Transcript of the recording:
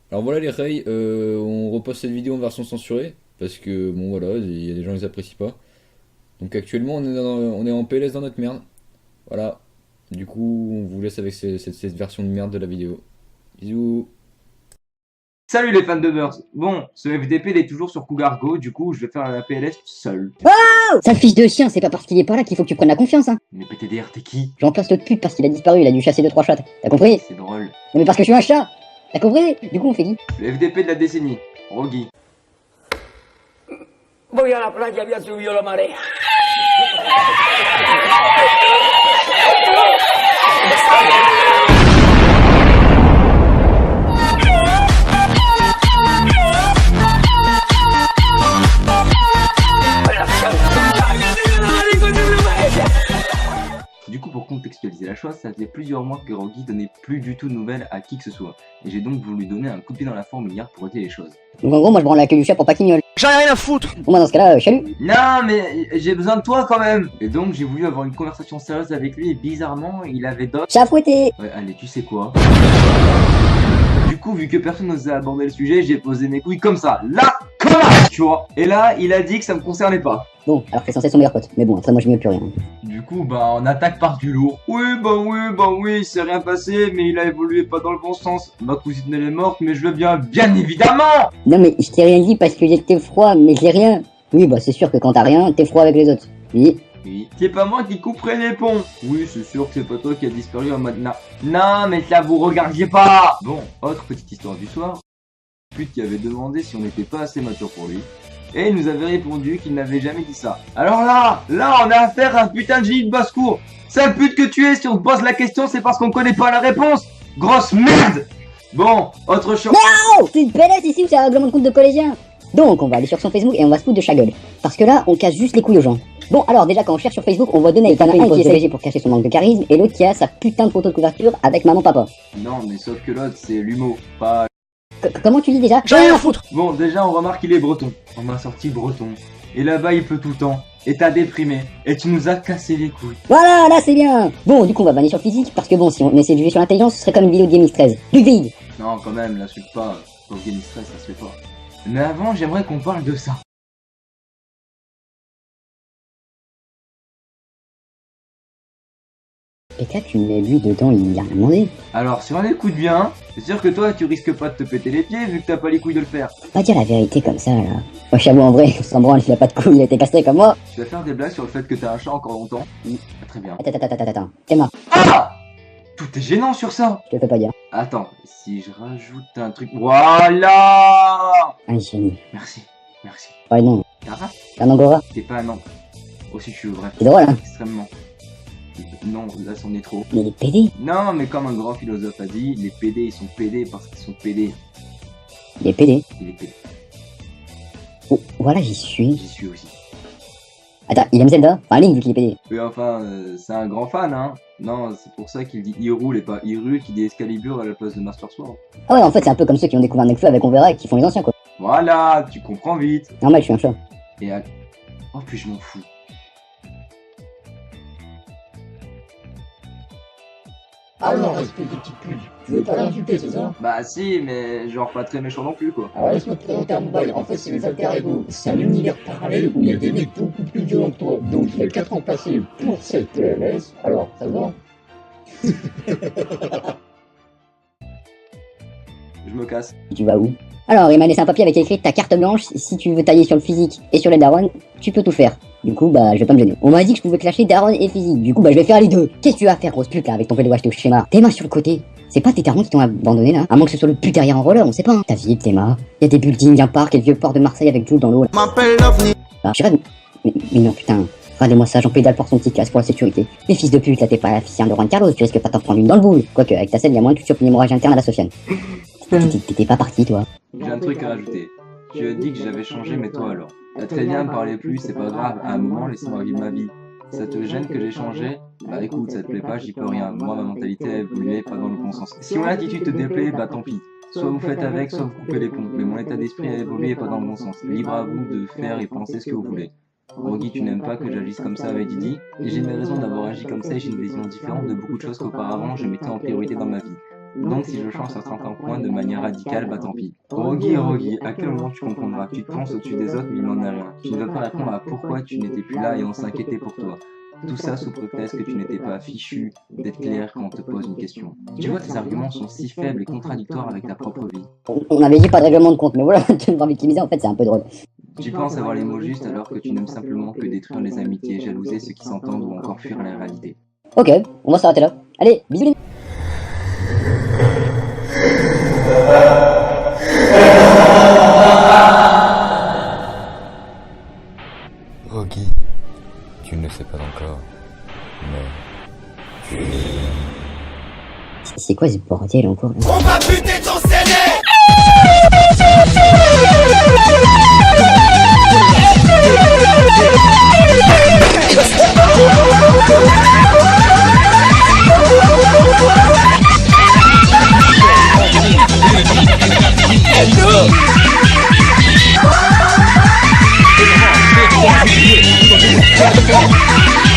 Alors voilà les Ray, on reposte cette vidéo en version censurée, parce que bon voilà, il y a des gens qui les apprécient pas. Donc actuellement on est en PLS dans notre merde. Voilà. Du coup on vous laisse avec cette version de merde de la vidéo. Bisous. Salut les fans de Burst. Bon, ce FDP il est toujours sur Cougar Go, du coup je vais faire la PLS tout seul. Oh, sale fils de chien, c'est pas parce qu'il est pas là qu'il faut que tu prennes la confiance, hein. Mais PTDR, t'es qui? Je remplace l'autre pute parce qu'il a disparu, il a dù chasser 2-3 chats. T'as compris? C'est drôle. Non mais parce que je suis un chat. T'as compris? Du coup on fait qui? Le FDP de la décennie, Rogi. Voy a la playa, había subido la marea. Du coup, pour contextualiser la chose, ça faisait plusieurs mois que Rogi donnait plus du tout de nouvelles à qui que ce soit. Et j'ai donc voulu lui donner un coup de pied dans la fourmilière pour ôter les choses. Donc en gros moi je branle la queue du chat pour pas qu'il miaule. J'en ai rien à foutre. Bon bah dans ce cas là, chalut. Non, mais j'ai besoin de toi quand même. Et donc j'ai voulu avoir une conversation sérieuse avec lui et bizarrement, il avait d'autres... Chat fouetté. Ouais, allez, tu sais quoi? Du coup, vu que personne n'osait aborder le sujet, j'ai posé mes couilles comme ça. Là, comme là, tu vois. Et là, il a dit que ça me concernait pas. Bon, alors que c'est censé être son meilleur pote. Mais bon, après moi je miaule plus rien. Du coup, bah, on attaque par du lourd. Oui, il s'est rien passé, mais il a évolué pas dans le bon sens. Ma cousine, elle est morte, mais je veux bien, bien évidemment. Non mais je t'ai rien dit parce que j'étais froid, mais j'ai rien. Oui bah c'est sûr que quand t'as rien, t'es froid avec les autres. Oui. Oui. C'est pas moi qui couperai les ponts. Oui, c'est sûr que c'est pas toi qui a disparu en mode non, mais ça vous regardiez pas. Bon, autre petite histoire du soir. Pute qui avait demandé si on n'était pas assez mature pour lui. Et il nous avait répondu qu'il n'avait jamais dit ça. Alors là, on a affaire à un putain de génie de basse-cour. Sale pute que tu es, si on te pose la question, c'est parce qu'on connaît pas la réponse. Grosse merde. Bon, autre chose. Oh, c'est une PLS ici ou c'est un règlement de compte de collégien? Donc on va aller sur son Facebook et on va se foutre de sa gueule. Parce que là, on casse juste les couilles aux gens. Bon alors déjà quand on cherche sur Facebook, on voit deux mecs. T'en as un qui est CBG pour cacher son manque de charisme et l'autre qui a sa putain de photo de couverture avec maman papa. Non, mais sauf que l'autre, c'est l'humour, pas... Comment tu dis déjà? J'en ai rien à foutre. Bon, déjà, on remarque qu'il est breton. On m'a sorti breton. Et là-bas, il pleut tout le temps. Et t'as déprimé. Et tu nous as cassé les couilles. Voilà, là c'est bien. Bon du coup on va banner sur le physique parce que bon si on essaie de juger sur l'intelligence, ce serait comme une vidéo de Game X13. Du vide. Non, quand même, l'insulte pas. Pour Game Stress, ça se fait pas. Mais avant, j'aimerais qu'on parle de ça. PK, tu mets lui dedans, il y a rien demandé. Alors, si on écoute bien, c'est sûr que toi, tu risques pas de te péter les pieds vu que t'as pas les couilles de le faire. Faut pas dire la vérité comme ça là. Moi Chabot en vrai, on s'en branle, il a pas de couilles, il a été castré comme moi. Tu vas faire des blagues sur le fait que t'as un chat encore longtemps. Oui, très bien. Attends. T'es mort, Ah! Tout est gênant sur ça. je te le fais pas dire. Attends, si je rajoute un truc... Voilà! Un génie. Merci. Ouais non, Carafe, c'est un angora. t'es pas un an. Aussi tu veux, bref. C'est drôle hein. Extrêmement. Non, là c'en est trop. Mais il est pédé. Non, mais comme un grand philosophe a dit, les PD ils sont pédés parce qu'ils sont pédés. Il est pédé. Il est pédé. Oh, voilà j'y suis. J'y suis aussi. Attends, il aime Zelda? Enfin Link vu qu'il est pédé. Oui, enfin, c'est un grand fan, hein. Non, c'est pour ça qu'il dit Hyrule et pas Hyrule, qui dit Excalibur à la place de Master Sword. Ah ouais en fait c'est un peu comme ceux qui ont découvert Nekfeu avec On verra et qui font les anciens quoi. Voilà, tu comprends vite. Normal, je suis un chat. Et oh, puis je m'en fous. Alors, espèce de petite pute, tu veux pas l'insulter, c'est ça? Bah si, mais genre pas très méchant non plus, quoi. Alors laisse-moi te présenter un mobile, en fait c'est les alter ego. C'est un univers parallèle où il y a des mecs beaucoup plus violents que toi. Donc il y a 4 ans passés pour cette PLS, alors ça va? Je me casse. Tu vas où? Alors, il m'a laissé un papier avec écrit ta carte blanche, si tu veux tailler sur le physique et sur les darons, tu peux tout faire. Du coup, bah, je vais pas me gêner. On m'a dit que je pouvais clasher daron et physique. Du coup, bah, je vais faire les deux. Qu'est-ce que tu vas faire, grosse pute, là, avec ton pédo acheté au schéma? Tes mains sur le côté. C'est pas tes darons qui t'ont abandonné, là? À moins que ce soit le pute derrière en roller, on sait pas, hein. Ta ville, tes mains. Y a des buildings, un parc et le vieux port de Marseille avec Jules dans l'eau, là. M'appelle l'OVNI. Bah, je rêve. Mais non, putain. Regardez-moi ça, j'en pédale pour son petit casse pour la sécurité. Mais fils de pute, là, t'es pas la fille de Juan Carlos, tu risques pas t'en prendre une dans le boule. Quoique, avec ta selle, y a moins que tu chopes une hémorragie interne à la Sofiane. T'étais pas parti, toi. J'ai un truc à rajouter. Tu as dit que j'avais changé, mais toi alors? Très bien, ne parlez plus, c'est pas grave. À un moment, laissez-moi vivre ma vie. Ça te gêne que j'ai changé? Bah écoute, ça te plaît pas, j'y peux rien. Moi, ma mentalité a évolué, pas dans le bon sens. Si mon attitude te déplaît, bah tant pis. Soit vous faites avec, soit vous coupez les ponts. Mais mon état d'esprit a évolué, pas dans le bon sens. Libre à vous de faire et penser ce que vous voulez. Rogi, tu n'aimes pas que j'agisse comme ça avec Didi, et j'ai mes raisons d'avoir agi comme ça et j'ai une vision différente de beaucoup de choses qu'auparavant je mettais en priorité dans ma vie. Donc si je change certains points de manière radicale, bah tant pis. Rogi, à quel moment tu comprendras? Tu te penses au-dessus des autres, mais il n'en est rien. Tu ne vas pas répondre à pourquoi tu n'étais plus là et on s'inquiétait pour toi. Tout ça sous prétexte que tu n'étais pas fichu d'être clair quand on te pose une question. Tu vois, tes arguments sont si faibles et contradictoires avec ta propre vie. On avait dit pas de règlement de compte, mais voilà, tu me victimiser, en fait, c'est un peu drôle. Tu penses avoir les mots justes alors que tu n'aimes simplement que détruire les amitiés, jalouser ceux qui s'entendent ou encore fuir la réalité. Ok, on va s'arrêter là. Allez, bisous les... Rogi, tu ne le sais pas encore, mais... C'est quoi ce bordel encore là? On va buter ton CD. Yeah.